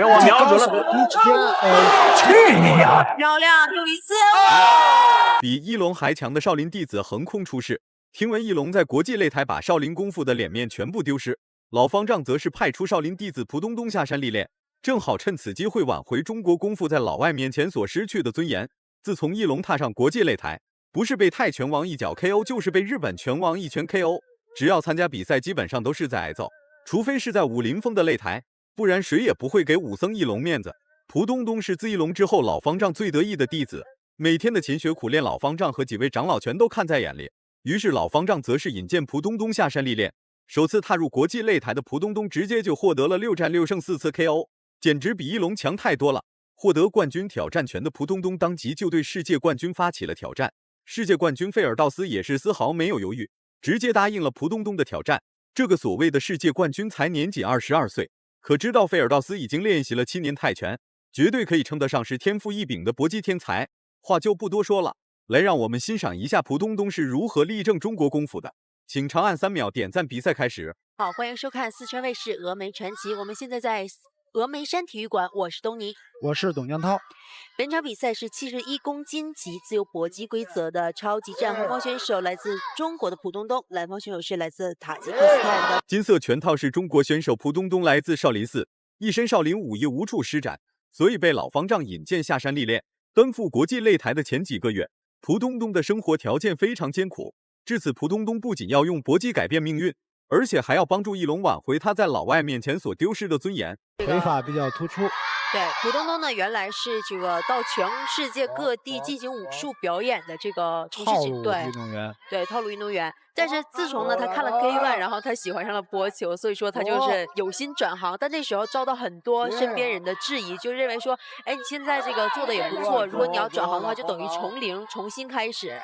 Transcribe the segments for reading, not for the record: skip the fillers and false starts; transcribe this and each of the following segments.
给我瞄准了。去你呀！漂亮，又一次。比翼龙还强的少林弟子横空出世，听闻翼龙在国际擂台把少林功夫的脸面全部丢失，老方丈则是派出少林弟子蒲东东下山历练，正好趁此机会挽回中国功夫在老外面前所失去的尊严。自从翼龙踏上国际擂台，不是被泰拳王一脚 KO， 就是被日本拳王一拳 KO。只要参加比赛，基本上都是在挨揍，除非是在武林风的擂台，不然谁也不会给武僧翼龙面子。蒲东东是自翼龙之后老方丈最得意的弟子，每天的勤学苦练，老方丈和几位长老全都看在眼里。于是老方丈则是引荐蒲东东下山历练。首次踏入国际擂台的蒲东东直接就获得了6战6胜4次 KO， 简直比翼龙强太多了。获得冠军挑战权的蒲东东当即就对世界冠军发起了挑战。世界冠军费尔道斯也是丝毫没有犹豫，直接答应了蒲东东的挑战。这个所谓的世界冠军才年仅22岁，可知道费尔道斯已经练习了7年泰拳，绝对可以称得上是天赋异禀的搏击天才。话就不多说了，来让我们欣赏一下蒲东东是如何立正中国功夫的。请长按3秒点赞，比赛开始。好，欢迎收看四川卫视峨眉传奇，我们现在在峨眉山体育馆，我是东尼，我是董江涛。本场比赛是71公斤级自由搏击规则的超级战，红方选手来自中国的蒲东东，蓝方选手是来自塔吉克斯坦的。金色拳套是中国选手蒲东东来自少林寺，一身少林武艺无处施展，所以被老方丈引荐下山历练。登赴国际擂台的前几个月，蒲东东的生活条件非常艰苦。至此，蒲东东不仅要用搏击改变命运，而且还要帮助翼龙挽回他在老外面前所丢失的尊严。腿法比较突出。对，蒲东东呢，原来是这个到全世界各地进行武术表演的这个套路运动员。对，套路运动员。但是自从呢，他看了 K1，然后他喜欢上了搏球，所以说他就是有心转行。但那时候遭到很多身边人的质疑，就认为说，哎，你现在这个做的也不错，如果你要转行的话，就等于从零重新开始。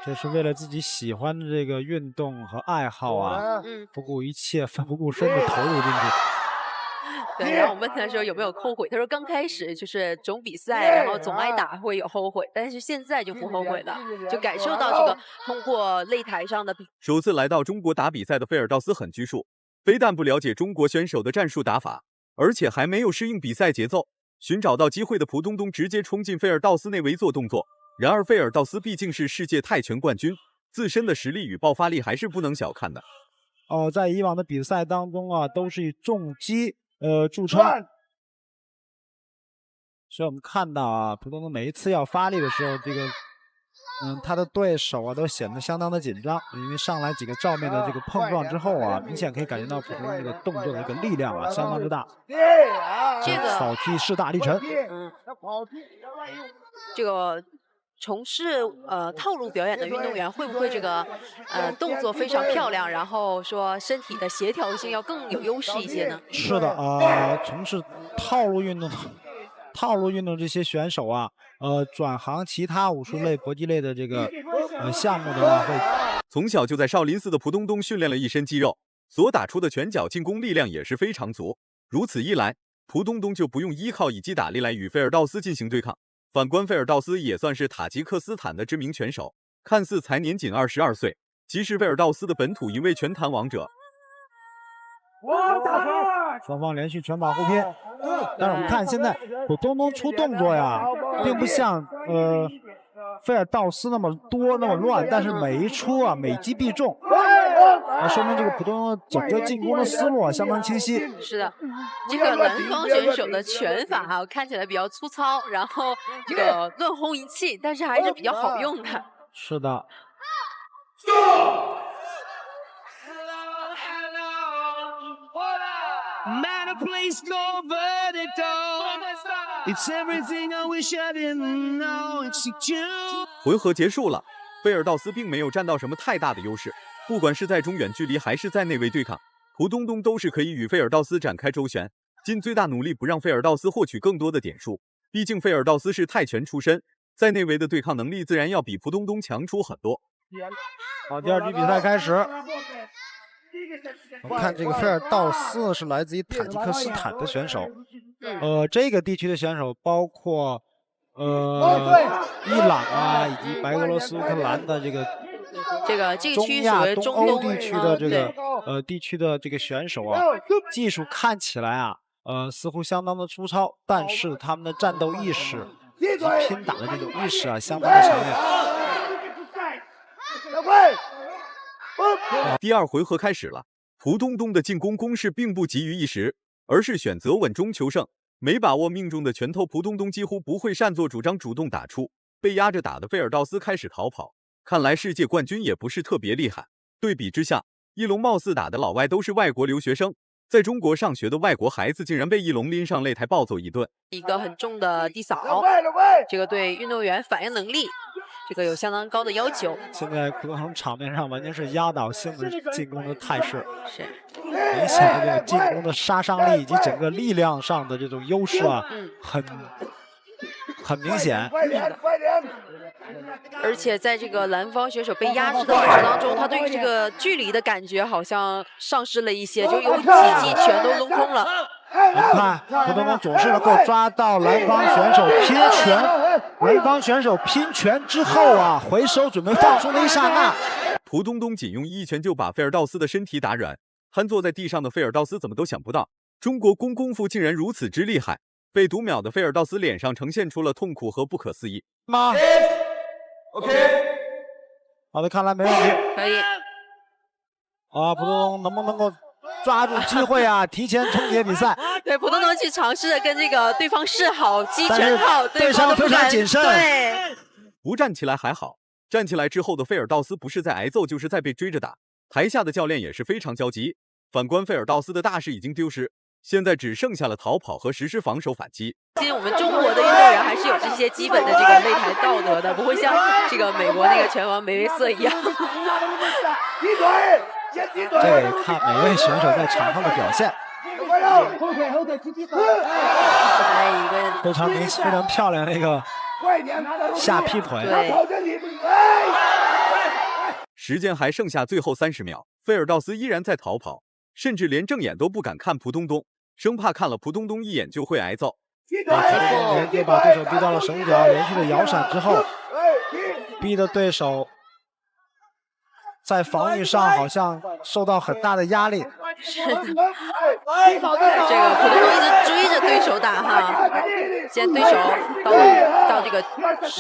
这是为了自己喜欢的这个运动和爱好啊，不顾一切、奋不顾身的投入进去。对，然后我问他说有没有后悔，他说刚开始就是总比赛，然后总挨打会有后悔，但是现在就不后悔了，就感受到这个通过擂台上的。首次来到中国打比赛的费尔道斯很拘束，非但不了解中国选手的战术打法，而且还没有适应比赛节奏。寻找到机会的蒲东东直接冲进费尔道斯内围做动作。然而费尔道斯毕竟是世界泰拳冠军，自身的实力与爆发力还是不能小看的。在以往的比赛当中啊，都是以重击著称。所以我们看到啊，蒲东东每一次要发力的时候，这个他的对手啊都显得相当的紧张，因为上来几个照面的这个碰撞之后啊，明显可以感觉到蒲东东这个动作的一个力量啊相当之大。这个扫踢势大力沉。这个从事套路表演的运动员会不会这个动作非常漂亮，然后说身体的协调性要更有优势一些呢？是的从事套路运动这些选手啊，转行其他武术类、搏击类的这个项目的话，会从小就在少林寺的蒲东东训练了一身肌肉，所打出的拳脚进攻力量也是非常足。如此一来，蒲东东就不用依靠以击打力来与费尔道斯进行对抗。反观费尔道斯也算是塔吉克斯坦的知名拳手，看似才年仅22岁，其实费尔道斯的本土一位拳坛王者。双方连续拳法互拼，但是我们看现在蒲东东出动作呀，并不像费尔道斯那么多那么乱，但是每一出啊每击必中，说明这个蒲东东整个进攻的思路啊相当清晰。是的，这个蓝方选手的拳法啊看起来比较粗糙，然后这个乱轰一气，但是还是比较好用的。是的。回合结束了，费尔道斯并没有占到什么太大的优势，不管是在中远距离还是在内围对抗，蒲东东都是可以与费尔道斯展开周旋，尽最大努力不让费尔道斯获取更多的点数。毕竟费尔道斯是泰拳出身，在内围的对抗能力自然要比蒲东东强出很多。好，第二局比赛开始。我看这个费尔道斯是来自于塔吉克斯坦的选手，这个地区的选手包括伊朗啊以及白俄罗斯、乌克兰的这个中亚、东欧地区的这个地区的这个选手啊，技术看起来啊似乎相当的粗糙，但是他们的战斗意识以及拼打的这种意识啊，相当的强烈。第二回合开始了，蒲东东的进攻攻势并不急于一时，而是选择稳中求胜。没把握命中的拳头，蒲东东几乎不会擅作主张主动打出，被压着打的费尔道斯开始逃跑。看来世界冠军也不是特别厉害。对比之下，一龙貌似打的老外都是外国留学生，在中国上学的外国孩子竟然被一龙拎上擂台暴揍一顿。一个很重的地扫，这个对运动员反应能力这个有相当高的要求。现在普通东场面上完全是压倒性的进攻的态势，是明显的这个进攻的杀伤力以及整个力量上的这种优势啊，很明显。而且在这个蓝方选手被压制的过程当中，他对于这个距离的感觉好像丧失了一些，就有几记全都抡空了。你看，普东东总是能够抓到蓝方选手拼拳，蓝方选手拼拳之后啊，回手准备放出的一刹那，蒲东东仅用一拳就把费尔道斯的身体打软。瘫坐在地上的费尔道斯怎么都想不到，中国功夫竟然如此之厉害。被读秒的费尔道斯脸上呈现出了痛苦和不可思议。吗 ？OK， 好的，看来没问题。可以。啊，普东东能不能够抓住机会啊，提前终结比赛？对，普东东去尝试着跟这个对方示好，击拳套，对方非常谨慎。对，不站起来还好，站起来之后的费尔道斯不是在挨揍，就是在被追着打。台下的教练也是非常焦急。反观费尔道斯的大势已经丢失，现在只剩下了逃跑和实施防守反击。其实我们中国的运动员还是有这些基本的这个擂台道德的，不会像这个美国那个拳王梅维瑟一样。这个也看每位选手在场上的表现。非常明显，非常漂亮的一个下劈腿。时间还剩下最后30秒，费尔道斯依然在逃跑，甚至连正眼都不敢看蒲东东，生怕看了蒲东东一眼就会挨揍。连续把对手逼到了绳角，连续的摇闪之后，逼的对手在防御上好像受到很大的压力。是的，这个普东东一直追着对手打哈，现在对手到这个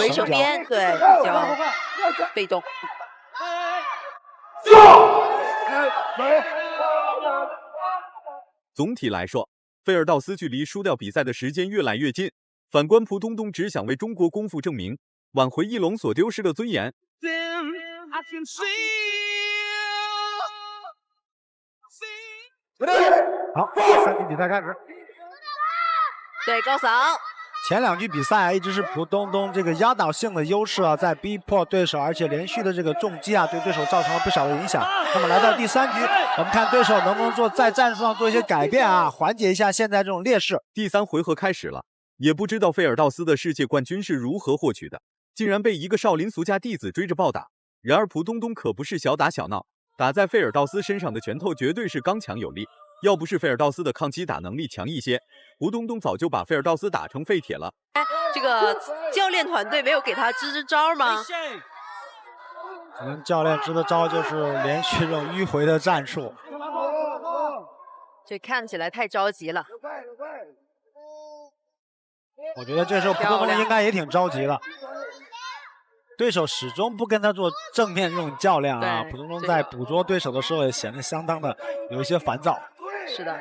围手边，对，比较被动。总体来说，费尔道斯距离输掉比赛的时间越来越近。反观蒲东东只想为中国功夫证明，挽回一龙所丢失的尊严。好，3局比赛开始。对，高扫。前2局比赛一直是蒲东东这个压倒性的优势啊，在逼迫对手，而且连续的这个重击啊，对对手造成了不小的影响。那么来到第3局，我们看对手能不能在战术上做一些改变啊，缓解一下现在这种劣势。第3回合开始了，也不知道费尔道斯的世界冠军是如何获取的，竟然被一个少林俗家弟子追着暴打。然而蒲东东可不是小打小闹，打在费尔道斯身上的拳头绝对是刚强有力。要不是费尔道斯的抗击打能力强一些，蒲东东早就把费尔道斯打成废铁了。这个教练团队没有给他支招吗？可能教练支的招就是连续这种迂回的战术。这看起来太着急了。我觉得这时候蒲东东应该也挺着急的。对手始终不跟他做正面这种较量啊，蒲东东在捕捉对手的时候也显得相当的有一些烦躁。是的，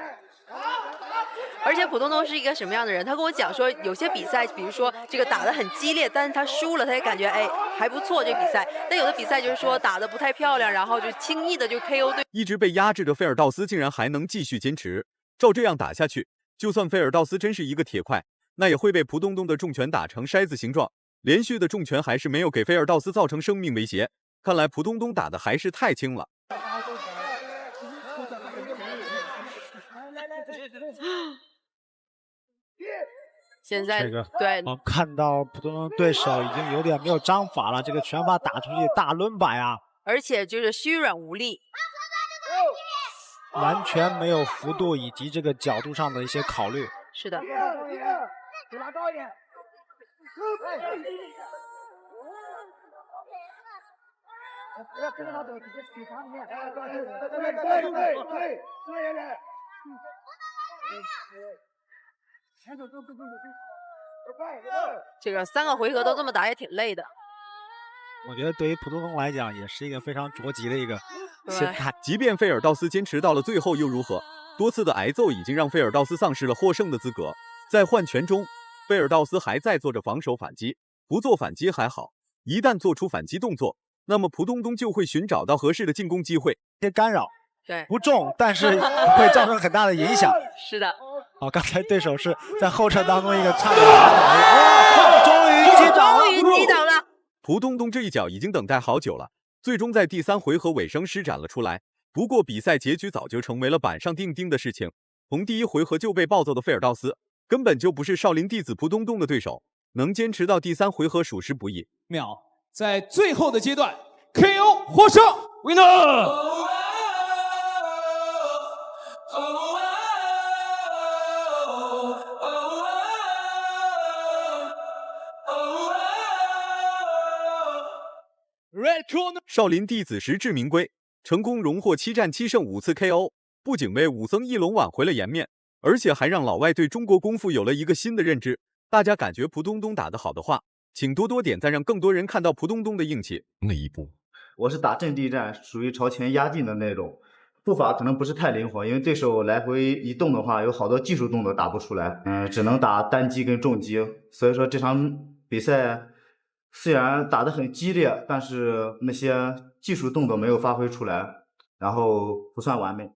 而且蒲东东是一个什么样的人？他跟我讲说，有些比赛，比如说这个打得很激烈，但是他输了，他也感觉哎还不错这比赛。但有的比赛就是说打得不太漂亮，然后就轻易的就 KO 对。一直被压制的费尔道斯竟然还能继续坚持，照这样打下去，就算费尔道斯真是一个铁块，那也会被蒲东东的重拳打成筛子形状。连续的重拳还是没有给菲尔道斯造成生命威胁，看来蒲东东打的还是太轻了。现在这个对，我看到蒲东东对手已经有点没有章法了，这个拳法打出去大抡摆啊，而且就是虚软无力，完全没有幅度以及这个角度上的一些考虑。是的。拉高一点。不要跟着他走，直接取场里面。对。这个3个回合都这么打也挺累的。我觉得对于普通通来讲，也是一个非常着急的一个心态。即便费尔道斯坚持到了最后又如何？多次的挨揍已经让费尔道斯丧失了获胜的资格。在换拳中，费尔道斯还在做着防守反击，不做反击还好，一旦做出反击动作，那么蒲东东就会寻找到合适的进攻机会。一些干扰，对，不重，但是会造成很大的影响。是的。好，刚才对手是在后撤当中一个差点终于击倒了，终于击倒了。蒲东东这一脚已经等待好久了，最终在第3回合尾声施展了出来。不过比赛结局早就成为了板上钉钉的事情，从第1回合就被暴揍的费尔道斯根本就不是少林弟子蒲东东的对手，能坚持到第3回合属实不易。秒在最后的阶段 KO 获胜 ，Winner。少林弟子实至名归，成功荣获7战7胜5次 KO， 不仅为武僧一龙挽回了颜面，而且还让老外对中国功夫有了一个新的认知。大家感觉蒲东东打得好的话，请多多点赞，让更多人看到蒲东东的硬气。那一步，我是打阵地战，属于朝前压进的那种，步伐可能不是太灵活，因为对手来回移动的话，有好多技术动作打不出来，只能打单击跟重击。所以说这场比赛虽然打得很激烈，但是那些技术动作没有发挥出来，然后不算完美。